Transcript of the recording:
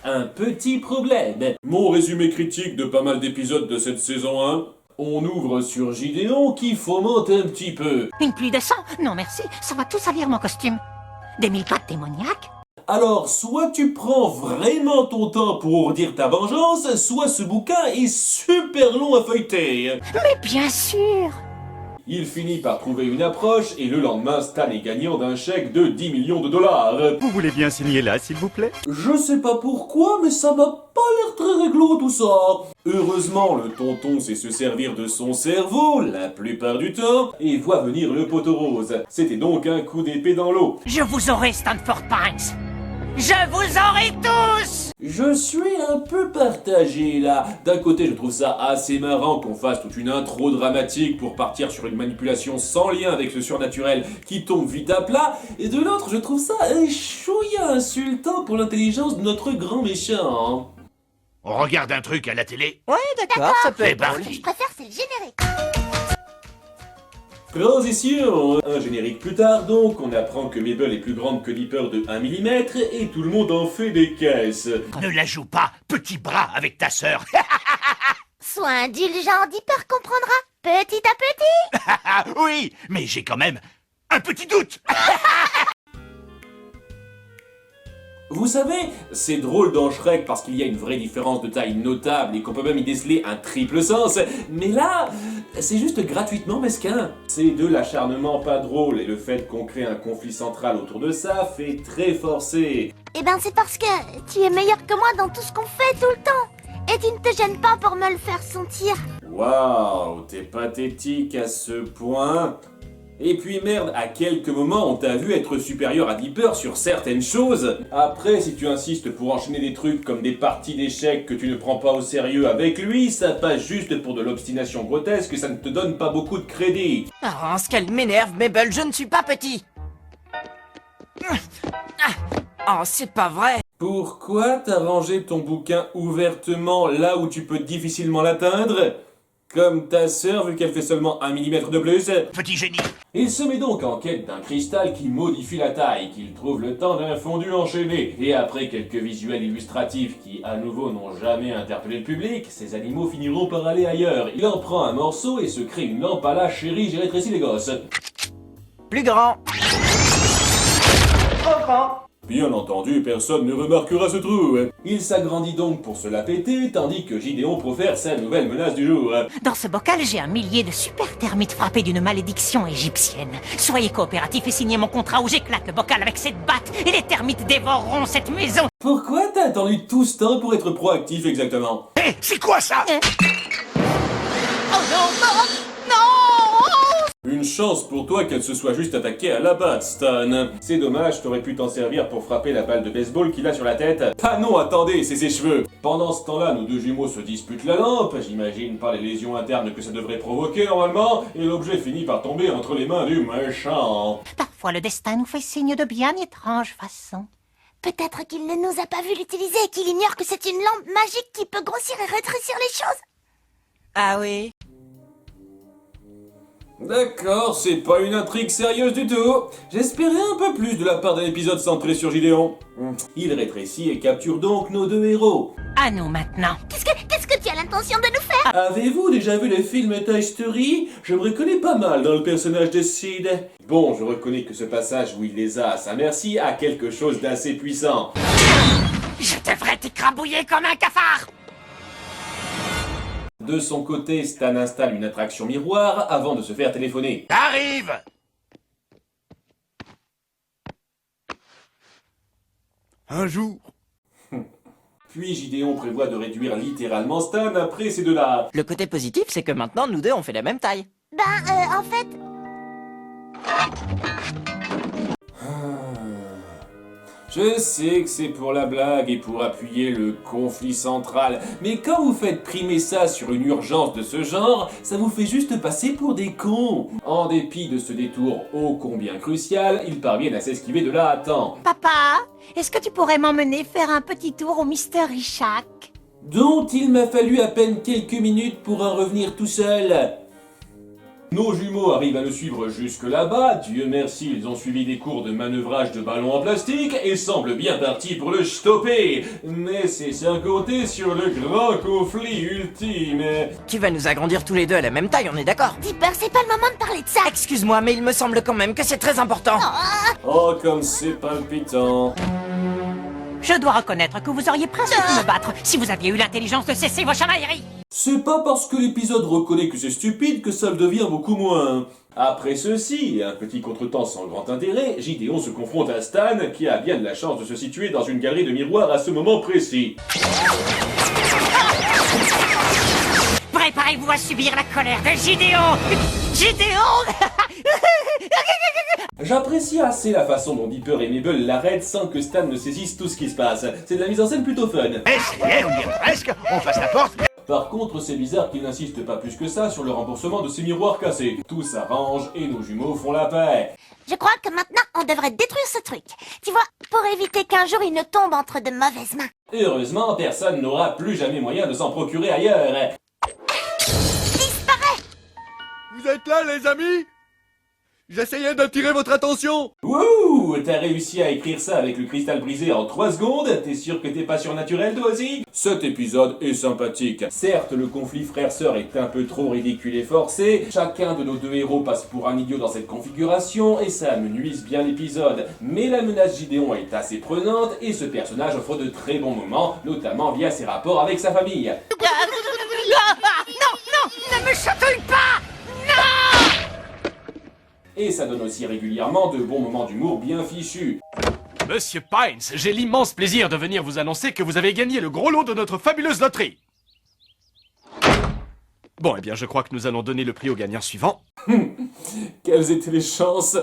un petit problème. Mon résumé critique de pas mal d'épisodes de cette saison 1. On ouvre sur Gideon qui fomente un petit peu. Une pluie de sang? Non merci, ça va tout salir mon costume. Des mille pattes démoniaques? Alors, soit tu prends vraiment ton temps pour ourdir ta vengeance, soit ce bouquin est super long à feuilleter. Mais bien sûr! Il finit par trouver une approche et le lendemain, Stan est gagnant d'un chèque de 10 millions de dollars. Vous voulez bien signer là, s'il vous plaît? Je sais pas pourquoi, mais ça m'a pas l'air très réglo tout ça. Heureusement, le tonton sait se servir de son cerveau, la plupart du temps, et voit venir le poteau rose. C'était donc un coup d'épée dans l'eau. Je vous aurai, Stanford Pines! Je vous aurai tous! Je suis un peu partagé là. D'un côté, je trouve ça assez marrant qu'on fasse toute une intro dramatique pour partir sur une manipulation sans lien avec le surnaturel qui tombe vite à plat, et de l'autre, je trouve ça un chouïa insultant pour l'intelligence de notre grand méchant. On regarde un truc à la télé? Ouais, d'accord, ça peut C'est être drôle. parti. Je préfère, c'est le générique. Transition. Un générique plus tard donc, on apprend que Mabel est plus grande que Dipper de 1 mm et tout le monde en fait des caisses. Ne la joue pas, petit bras, avec ta sœur. Sois indulgent, Dipper comprendra, petit à petit. Oui, mais j'ai quand même un petit doute. Vous savez, c'est drôle dans Shrek parce qu'il y a une vraie différence de taille notable et qu'on peut même y déceler un triple sens, mais là, c'est juste gratuitement mesquin. C'est de l'acharnement pas drôle et le fait qu'on crée un conflit central autour de ça fait très forcé. Eh ben c'est parce que tu es meilleur que moi dans tout ce qu'on fait tout le temps. Et tu ne te gênes pas pour me le faire sentir. Waouh, t'es pathétique à ce point. Et puis merde, à quelques moments on t'a vu être supérieur à Dipper sur certaines choses. Après, si tu insistes pour enchaîner des trucs comme des parties d'échecs que tu ne prends pas au sérieux avec lui, ça passe juste pour de l'obstination grotesque et ça ne te donne pas beaucoup de crédit. Ah, ce qu'elle m'énerve, Mabel, je ne suis pas petit. Oh, c'est pas vrai. Pourquoi t'as rangé ton bouquin ouvertement là où tu peux difficilement l'atteindre? Comme ta sœur vu qu'elle fait seulement 1 mm de plus. Petit génie. Il se met donc en quête d'un cristal qui modifie la taille, qu'il trouve le temps d'un fondu enchaîné. Et après quelques visuels illustratifs qui, à nouveau, n'ont jamais interpellé le public, ces animaux finiront par aller ailleurs. Il en prend un morceau et se crée une lampe à la chérie, j'ai rétréci les gosses. Plus grand. Trop grand. Bien entendu, personne ne remarquera ce trou. Il s'agrandit donc pour se la péter, tandis que Gideon profère sa nouvelle menace du jour. Dans ce bocal, j'ai 1 millier de super termites frappés d'une malédiction égyptienne. Soyez coopératifs et signez mon contrat où j'éclate le bocal avec cette batte et les termites dévoreront cette maison. Pourquoi t'as attendu tout ce temps pour être proactif exactement? Hé, c'est quoi ça? Oh non, non, non! Une chance pour toi qu'elle se soit juste attaquée à la batte, Stan. C'est dommage, t'aurais pu t'en servir pour frapper la balle de baseball qu'il a sur la tête. Ah non, attendez, c'est ses cheveux. Pendant ce temps-là, nos deux jumeaux se disputent la lampe, j'imagine par les lésions internes que ça devrait provoquer normalement, et l'objet finit par tomber entre les mains du méchant. Parfois le destin nous fait signe de bien étranges façons. Peut-être qu'il ne nous a pas vu l'utiliser et qu'il ignore que c'est une lampe magique qui peut grossir et rétrécir les choses. Ah oui. D'accord, c'est pas une intrigue sérieuse du tout. J'espérais un peu plus de la part d'un épisode centré sur Gideon. Il rétrécit et capture donc nos deux héros. À nous maintenant. Qu'est-ce que tu as l'intention de nous faire? Avez-vous déjà vu le film Toy Story? Je me reconnais pas mal dans le personnage de Sid. Bon, je reconnais que ce passage où il les a à sa merci a quelque chose d'assez puissant. Je devrais t'écrabouiller comme un cafard. De son côté, Stan installe une attraction miroir avant de se faire téléphoner. Arrive. Un jour. Puis Gideon prévoit de réduire littéralement Stan après ces deux-là. Le côté positif, c'est que maintenant, nous deux, on fait la même taille. En fait, Je sais que c'est pour la blague et pour appuyer le conflit central, mais quand vous faites primer ça sur une urgence de ce genre, ça vous fait juste passer pour des cons. En dépit de ce détour ô combien crucial, ils parviennent à s'esquiver de là à temps. Papa, est-ce que tu pourrais m'emmener faire un petit tour au Mystery Shack? Dont il m'a fallu à peine quelques minutes pour en revenir tout seul. Nos jumeaux arrivent à le suivre jusque là-bas, Dieu merci, ils ont suivi des cours de manœuvrage de ballons en plastique et semblent bien partis pour le stopper. Mais c'est sans compter sur le grand conflit ultime. Tu vas nous agrandir tous les deux à la même taille, on est d'accord? Dipper, c'est pas le moment de parler de ça. Excuse-moi, mais il me semble quand même que c'est très important. Oh, comme c'est palpitant. Je dois reconnaître que vous auriez presque pu me battre si vous aviez eu l'intelligence de cesser vos chamailleries. C'est pas parce que l'épisode reconnaît que c'est stupide que ça le devient beaucoup moins. Après ceci, et un petit contretemps sans grand intérêt, Gideon se confronte à Stan, qui a bien de la chance de se situer dans une galerie de miroirs à ce moment précis. Préparez-vous à subir la colère de Gideon. Gideon. J'apprécie assez la façon dont Dipper et Mabel l'arrêtent sans que Stan ne saisisse tout ce qui se passe. C'est de la mise en scène plutôt fun. Eh, ça y est, on y est presque. On passe la porte. Par contre, c'est bizarre qu'il n'insiste pas plus que ça sur le remboursement de ces miroirs cassés. Tout s'arrange et nos jumeaux font la paix. Je crois que maintenant, on devrait détruire ce truc. Tu vois, pour éviter qu'un jour il ne tombe entre de mauvaises mains. Heureusement, personne n'aura plus jamais moyen de s'en procurer ailleurs. Disparaît! Vous êtes là, les amis? J'essayais d'attirer votre attention. Wouh! T'as réussi à écrire ça avec le cristal brisé en 3 secondes? T'es sûr que t'es pas surnaturel toi aussi? Cet épisode est sympathique. Certes, le conflit frère-sœur est un peu trop ridicule et forcé. Chacun de nos deux héros passe pour un idiot dans cette configuration et ça amenuise bien l'épisode. Mais la menace Gideon est assez prenante et ce personnage offre de très bons moments, notamment via ses rapports avec sa famille. Non, ne me chatouille pas. Et ça donne aussi régulièrement de bons moments d'humour bien fichus. Monsieur Pines, j'ai l'immense plaisir de venir vous annoncer que vous avez gagné le gros lot de notre fabuleuse loterie. Bon, eh bien, je crois que nous allons donner le prix au gagnant suivant. Quelles étaient les chances?